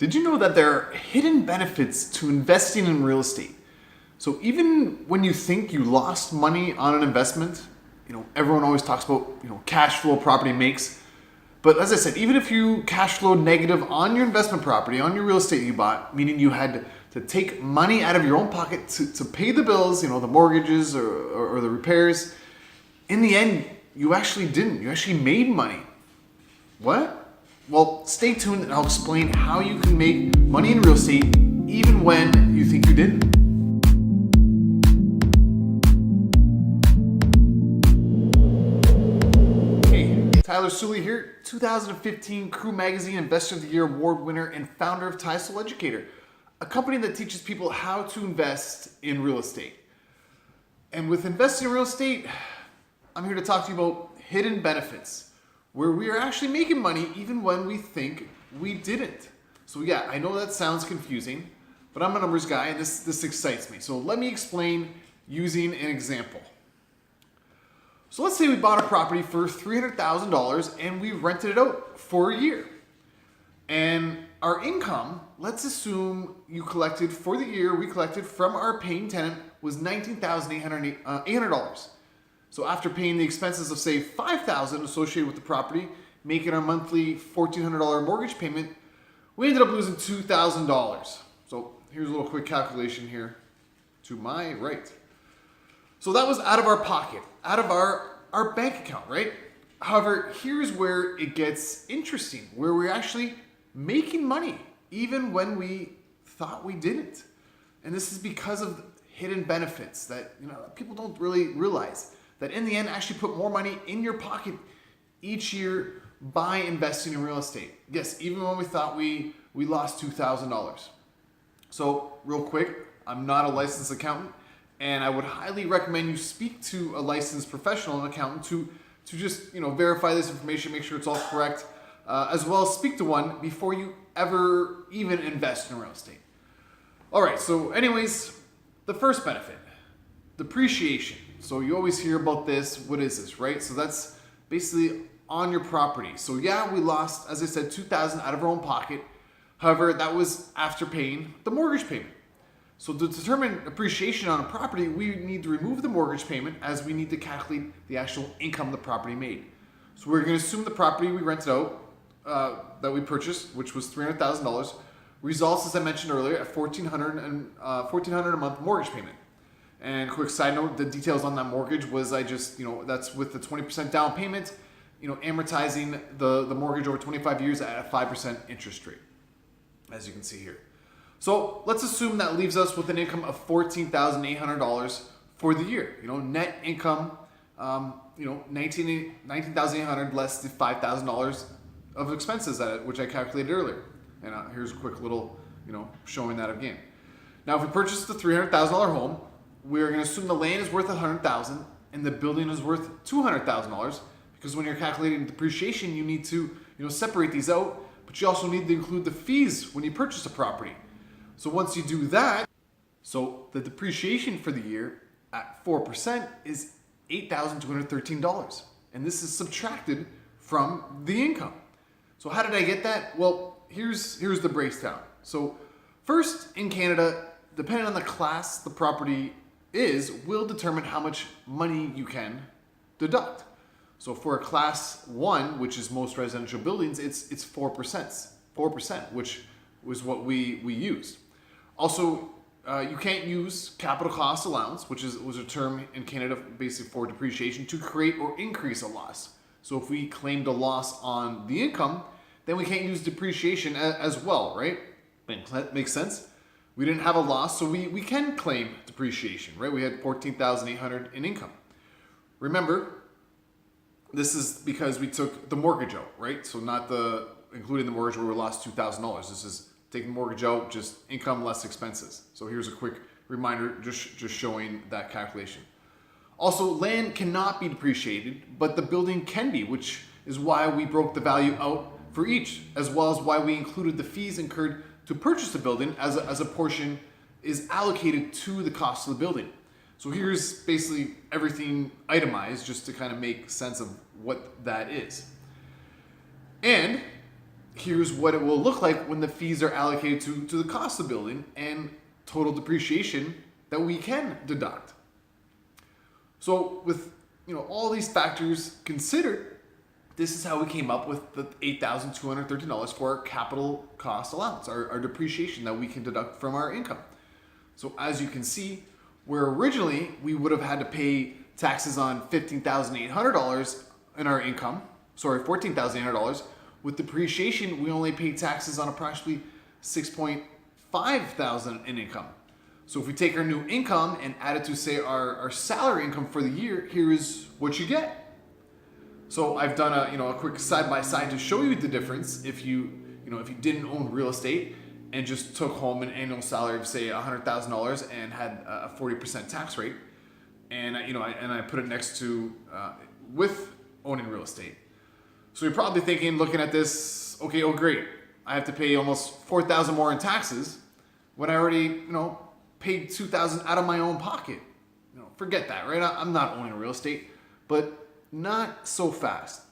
Did you know that there are hidden benefits to investing in real estate? So even when you think you lost money on an investment, everyone always talks about, cash flow property makes. But as I said, even if you cash flow negative on your investment property, on your real estate you bought, meaning you had to take money out of your own pocket to pay the bills, the mortgages or the repairs, in the end, you actually didn't. You actually made money. What? Well, stay tuned and I'll explain how you can make money in real estate even when you think you didn't. Hey, Tyler Soulliere here, 2015 Crew Magazine Investor of the Year Award winner and founder of TySoull Educator, a company that teaches people how to invest in real estate. And with investing in real estate, I'm here to talk to you about hidden benefits, where we are actually making money even when we think we didn't. So yeah, I know that sounds confusing, but I'm a numbers guy and this excites me. So let me explain using an example. So let's say we bought a property for $300,000 and we rented it out for a year. And our income, let's assume you collected for the year, we collected from our paying tenant was $19,800. So after paying the expenses of say $5,000 associated with the property, making our monthly $1,400 mortgage payment, we ended up losing $2,000. So here's a little quick calculation here to my right. So that was out of our pocket, out of our bank account, right? However, here's where it gets interesting, where we're actually making money even when we thought we didn't. And this is because of hidden benefits that people don't really realize, that in the end actually put more money in your pocket each year by investing in real estate. Yes, even when we thought we lost $2,000. So real quick, I'm not a licensed accountant, and I would highly recommend you speak to a licensed professional, an accountant, to just verify this information, make sure it's all correct, as well as speak to one before you ever even invest in real estate. All right, so anyways, the first benefit, depreciation. So you always hear about this. What is this, right? So that's basically on your property. So yeah, we lost, as I said, $2,000 out of our own pocket. However, that was after paying the mortgage payment. So to determine appreciation on a property, we need to remove the mortgage payment as we need to calculate the actual income the property made. So we're going to assume the property we rented out, that we purchased, which was $300,000, results, as I mentioned earlier, at $1,400 a month mortgage payment. And quick side note, the details on that mortgage was that's with the 20% down payment, amortizing the mortgage over 25 years at a 5% interest rate, as you can see here. So let's assume that leaves us with an income of $14,800 for the year. Net income, $19,800 less than $5,000 of expenses which I calculated earlier. And here's a quick little, showing that again. Now, if we purchase the $300,000 home, we're going to assume the land is worth $100,000 and the building is worth $200,000, because when you're calculating depreciation, you need to separate these out, but you also need to include the fees when you purchase a property. So once you do that, so the depreciation for the year at 4% is $8,213, and this is subtracted from the income. So how did I get that? Well, here's the breakdown. So first, in Canada, depending on the class the property will determine how much money you can deduct. So for a class 1, which is most residential buildings, it's 4%, which was what we used. Also, you can't use capital cost allowance, which was a term in Canada basically for depreciation, to create or increase a loss. So if we claimed a loss on the income, then we can't use depreciation as well, right? That makes sense. We didn't have a loss, so we can claim depreciation, right? We had $14,800 in income. Remember, this is because we took the mortgage out, right? So not including the mortgage where we lost $2,000. This is taking the mortgage out, just income less expenses. So here's a quick reminder, just showing that calculation. Also, land cannot be depreciated, but the building can be, which is why we broke the value out for each, as well as why we included the fees incurred to purchase the building as a portion is allocated to the cost of the building. So here's basically everything itemized just to kind of make sense of what that is. And here's what it will look like when the fees are allocated to the cost of the building and total depreciation that we can deduct. So with all these factors considered, this is how we came up with the $8,213 for our capital cost allowance, our depreciation that we can deduct from our income. So as you can see, where originally we would have had to pay taxes on $15,800 in our income, $14,800, with depreciation we only pay taxes on approximately $6,500 in income. So if we take our new income and add it to, say, our salary income for the year, here is what you get. So I've done a quick side-by-side to show you the difference if you didn't own real estate and just took home an annual salary of, say, $100,000 and had a 40% tax rate, and I put it next to with owning real estate. So you're probably thinking, looking at this, okay, oh great, I have to pay almost $4,000 more in taxes when I already paid $2,000 out of my own pocket. Forget that, right? I'm not owning real estate, but not so fast,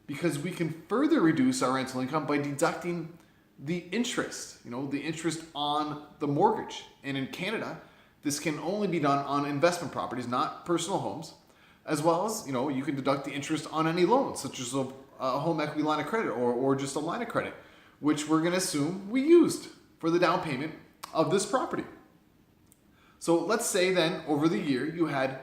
because we can further reduce our rental income by deducting the interest, the interest on the mortgage. And in Canada, this can only be done on investment properties, not personal homes, as well as, you can deduct the interest on any loans, such as a home equity line of credit or just a line of credit, which we're going to assume we used for the down payment of this property. So let's say then over the year you had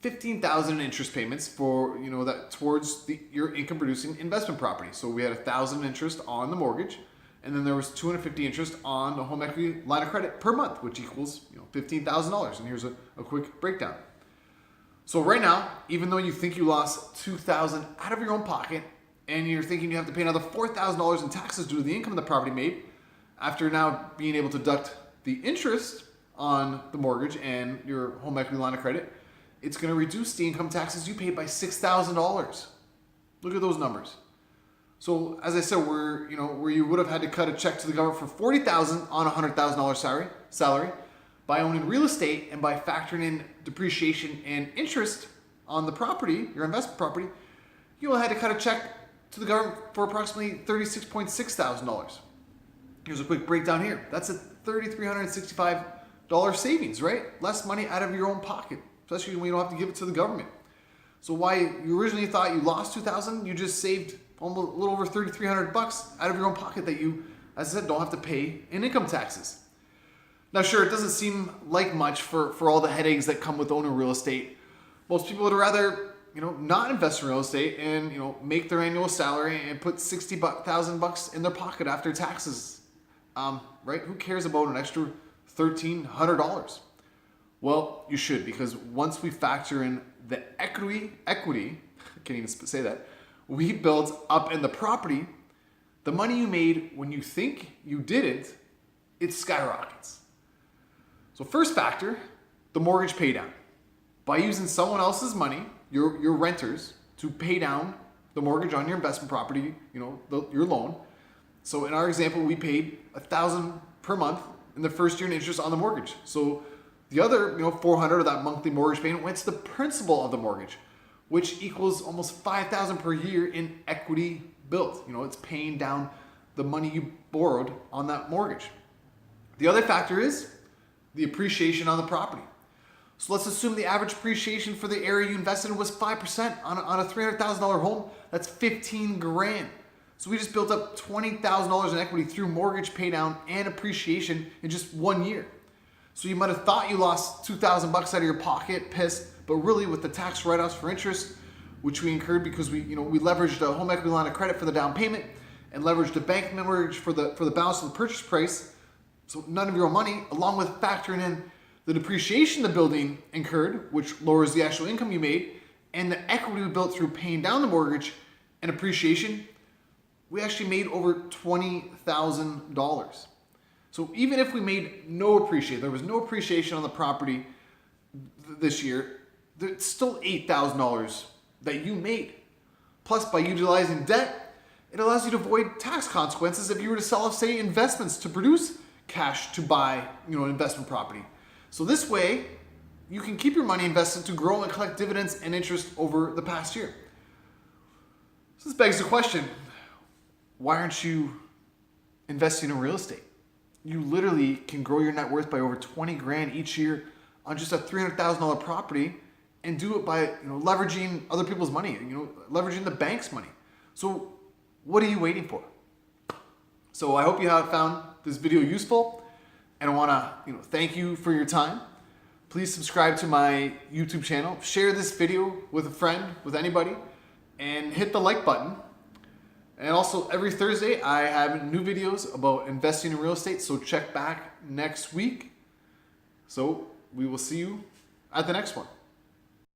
$15,000 in interest payments for that towards your income producing investment property. So we had $1,000 interest on the mortgage, and then there was $250 interest on the home equity line of credit per month, which equals $15,000. And here's a quick breakdown. So right now, even though you think you lost $2,000 out of your own pocket, and you're thinking you have to pay another $4,000 in taxes due to the income the property made, after now being able to deduct the interest on the mortgage and your home equity line of credit, it's going to reduce the income taxes you paid by $6,000. Look at those numbers. So as I said, where you would have had to cut a check to the government for $40,000 on a $100,000 salary, by owning real estate and by factoring in depreciation and interest on the property, your investment property, you only had to cut a check to the government for approximately $36,600. Here's a quick breakdown here. That's a $3,365 savings, right? Less money out of your own pocket, especially when you don't have to give it to the government. So why you originally thought you lost $2,000, you just saved almost a little over $3,300 out of your own pocket that you, as I said, don't have to pay in income taxes. Now, sure, it doesn't seem like much for all the headaches that come with owning real estate. Most people would rather not invest in real estate and make their annual salary and put $60,000 in their pocket after taxes. Right? Who cares about an extra $1,300? Well, you should, because once we factor in the equity, I can't even say that, we built up in the property, the money you made when you think you didn't, it skyrockets. So first factor, the mortgage pay down. By using someone else's money, your renters, to pay down the mortgage on your investment property, your loan. So in our example, we paid $1,000 per month in the first year in interest on the mortgage. So the other, $400 of that monthly mortgage payment went to the principal of the mortgage, which equals almost $5,000 per year in equity built. It's paying down the money you borrowed on that mortgage. The other factor is the appreciation on the property. So let's assume the average appreciation for the area you invested in was 5% on a $300,000 home. That's $15,000. So we just built up $20,000 in equity through mortgage pay down and appreciation in just 1 year. So you might have thought you lost $2,000 out of your pocket, pissed, but really with the tax write-offs for interest, which we incurred because we leveraged a home equity line of credit for the down payment and leveraged a bank mortgage for the balance of the purchase price. So none of your own money, along with factoring in the depreciation the building incurred, which lowers the actual income you made, and the equity we built through paying down the mortgage and appreciation, we actually made over $20,000. So even if we made no appreciation, there was no appreciation on the property this year, it's still $8,000 that you made. Plus, by utilizing debt, it allows you to avoid tax consequences if you were to sell, say, investments to produce cash to buy, an investment property. So this way, you can keep your money invested to grow and collect dividends and interest over the past year. So this begs the question, why aren't you investing in real estate. You literally can grow your net worth by over 20 grand each year on just a $300,000 property, and do it by leveraging other people's money, leveraging the bank's money. So what are you waiting for? So I hope you have found this video useful, and I want to thank you for your time. Please subscribe to my YouTube channel, share this video with a friend, with anybody, and hit the like button. And also every Thursday I have new videos about investing in real estate, so check back next week. So we will see you at the next one.